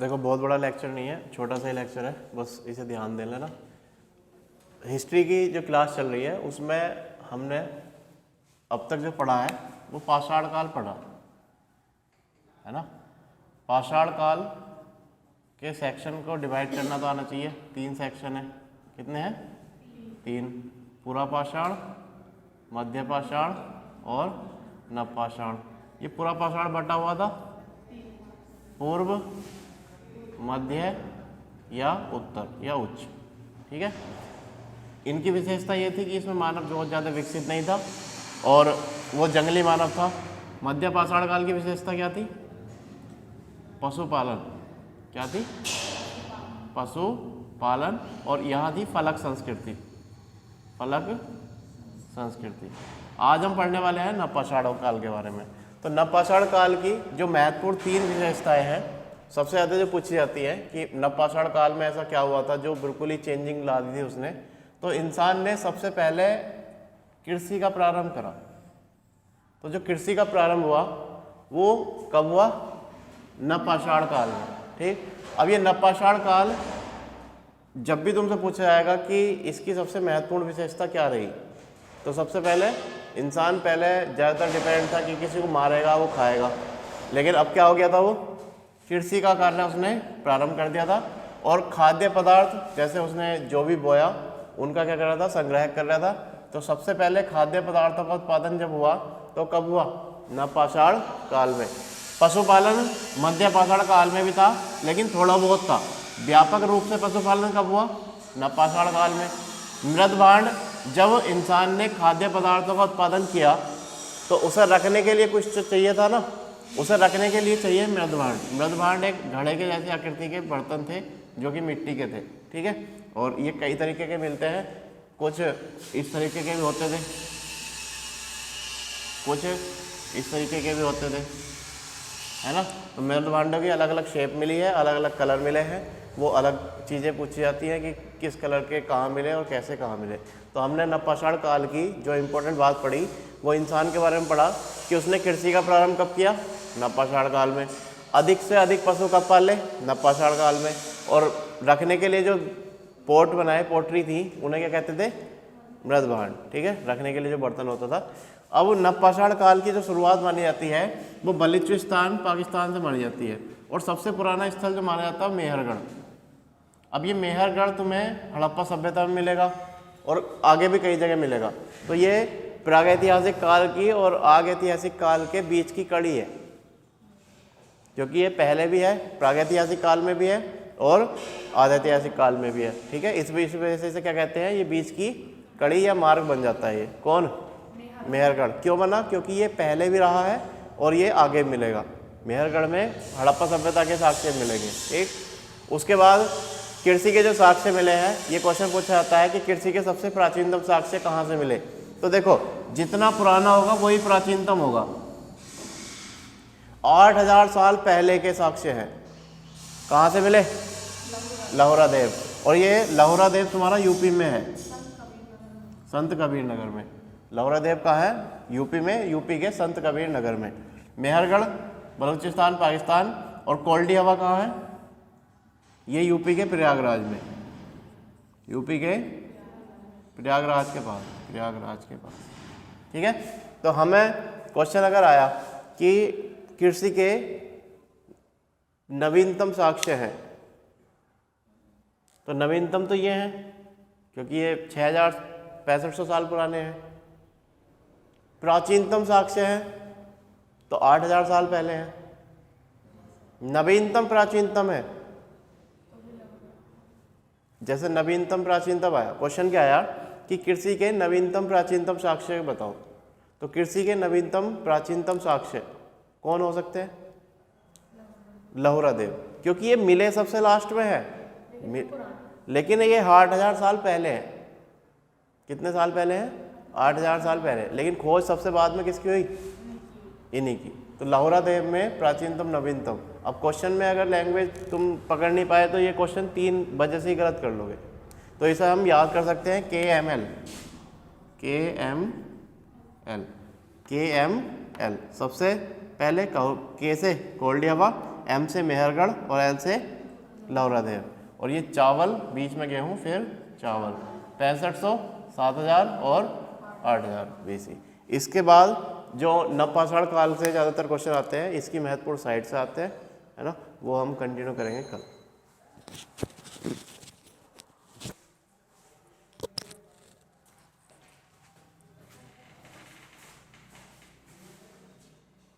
देखो बहुत बड़ा लेक्चर नहीं है, छोटा सा ही लेक्चर है, बस इसे ध्यान दे लेना। हिस्ट्री की जो क्लास चल रही है उसमें हमने अब तक जो पढ़ा है वो पाषाण काल पढ़ा है ना। पाषाण काल के सेक्शन को डिवाइड करना तो आना चाहिए। 3 सेक्शन है, कितने हैं? 3। पूरा पाषाण, मध्य पाषाण और नव पाषाण। ये पूरा पाषाण बटा हुआ था पूर्व, मध्य या उत्तर या उच्च, ठीक है। इनकी विशेषता ये थी कि इसमें मानव बहुत ज़्यादा विकसित नहीं था और वो जंगली मानव था। मध्य पाषाण काल की विशेषता क्या थी? पशुपालन। क्या थी? पशुपालन। और यहाँ थी फलक संस्कृति। फलक संस्कृति। आज हम पढ़ने वाले हैं नवपाषाण काल के बारे में। तो नवपाषाण काल की जो महत्वपूर्ण 3 विशेषताएं हैं, सबसे ज़्यादा जो पूछी जाती है कि नवपाषाण काल में ऐसा क्या हुआ था जो बिल्कुल ही चेंजिंग ला दी थी उसने। तो इंसान ने सबसे पहले कृषि का प्रारंभ करा। तो जो कृषि का प्रारंभ हुआ वो कब हुआ? नवपाषाण काल में, ठीक। अब ये नवपाषाण काल जब भी तुमसे पूछा जाएगा कि इसकी सबसे महत्वपूर्ण विशेषता क्या रही, तो सबसे पहले इंसान पहले ज़्यादातर डिपेंड था कि किसी को मारेगा वो खाएगा, लेकिन अब क्या हो गया था, वो कृषि का कार्य उसने प्रारंभ कर दिया था और खाद्य पदार्थ जैसे उसने जो भी बोया उनका क्या कर रहा था? संग्रह कर रहा था। तो सबसे पहले खाद्य पदार्थों का उत्पादन जब हुआ तो कब हुआ? नवपाषाण काल में। पशुपालन मध्य पाषाण काल में भी था लेकिन थोड़ा बहुत था। व्यापक रूप से पशुपालन कब हुआ? नवपाषाण काल में। मृद भांड, जब इंसान ने खाद्य पदार्थों का उत्पादन किया तो उसे रखने के लिए कुछ तो चाहिए था ना, उसे रखने के लिए चाहिए मृद भांड। मृद भांड एक घड़े के जैसे आकृति के बर्तन थे जो कि मिट्टी के थे, ठीक है। और ये कई तरीके के मिलते हैं, कुछ इस तरीके के भी होते थे, कुछ इस तरीके के भी होते थे, है ना। तो मृद भांडों की अलग अलग शेप मिली है, अलग अलग कलर मिले हैं, वो अलग चीज़ें पूछी जाती हैं कि किस कलर के कहाँ मिले और कैसे कहाँ मिले। तो हमने नवपाषाण काल की जो इम्पोर्टेंट बात पढ़ी वो इंसान के बारे में पढ़ा कि उसने कृषि का प्रारंभ कब किया? नवपाषाण काल में। अधिक से अधिक पशु कब पाले? नवपाषाण काल में। और रखने के लिए जो पोट बनाए, पोट्री थी, उन्हें क्या कहते थे? मृद भांड, ठीक है, रखने के लिए जो बर्तन होता था। अब नवपाषाण काल की जो शुरुआत मानी जाती है वो बलूचिस्तान पाकिस्तान से मानी जाती है और सबसे पुराना स्थल जो माना जाता है मेहरगढ़। अब ये मेहरगढ़ तुम्हें हड़प्पा सभ्यता में मिलेगा और आगे भी कई जगह मिलेगा। तो ये प्रागैतिहासिक काल की और आग ऐतिहासिक काल के बीच की कड़ी है, क्योंकि ये पहले भी है, प्रागैतिहासिक काल में भी है और आधैतिहासिक काल में भी है, ठीक है। इस वजह से इसे क्या कहते हैं? ये बीच की कड़ी या मार्ग बन जाता है। ये कौन? मेहरगढ़। क्यों बना? क्योंकि ये पहले भी रहा है और ये आगे मिलेगा। मेहरगढ़ में हड़प्पा सभ्यता के साक्ष्य मिलेंगे, ठीक। उसके बाद कृषि के जो साक्ष्य मिले हैं, ये क्वेश्चन पूछा जाता है कि कृषि के सबसे प्राचीनतम साक्ष्य कहाँ से मिले। तो देखो, जितना पुराना होगा वही प्राचीनतम होगा। 8000 साल पहले के साक्ष्य हैं। कहाँ से मिले? लहुरा देव। और ये लहुरा देव तुम्हारा यूपी में है, संत कबीर नगर में। लहुरा देव कहाँ है? यूपी में, यूपी के संत कबीर नगर में। मेहरगढ़ बलूचिस्तान पाकिस्तान। और कोल्डी हवा कहाँ है? ये यूपी के प्रयागराज में, यूपी के प्रयागराज के पास, प्रयागराज के पास, ठीक है। तो हमें क्वेश्चन अगर आया कि कृषि के नवीनतम साक्ष्य हैं, तो नवीनतम तो ये हैं क्योंकि ये 6500 साल पुराने हैं। प्राचीनतम साक्ष्य हैं तो 8000 साल पहले हैं। नवीनतम प्राचीनतम है, जैसे नवीनतम प्राचीनतम आया, क्वेश्चन क्या आया कि कृषि के नवीनतम प्राचीनतम साक्ष्य बताओ। तो कृषि के नवीनतम प्राचीनतम साक्ष्य कौन हो सकते हैं? लहुरा देव, क्योंकि ये मिले सबसे लास्ट में है, लेकिन ये 8000 साल पहले है। कितने साल पहले हैं? 8000 साल पहले। लेकिन खोज सबसे बाद में किसकी हुई? इन्हीं की। तो लहुरा देव में प्राचीनतम नवीनतम। अब क्वेश्चन में अगर लैंग्वेज तुम पकड़ नहीं पाए तो ये क्वेश्चन 3 वजह से ही गलत कर लोगे। तो इसे हम याद कर सकते हैं KML, KML। सबसे पहले के से कोल्डी हवा, एम से मेहरगढ़ और एल से लौरादेव, और ये चावल बीच में गेहूँ फिर चावल 6500, 7000 और 8000 BC। इसके बाद जो नवपाषाण काल से ज़्यादातर क्वेश्चन आते हैं, इसकी महत्वपूर्ण साइड से आते हैं, है ना, वो हम कंटिन्यू करेंगे कल।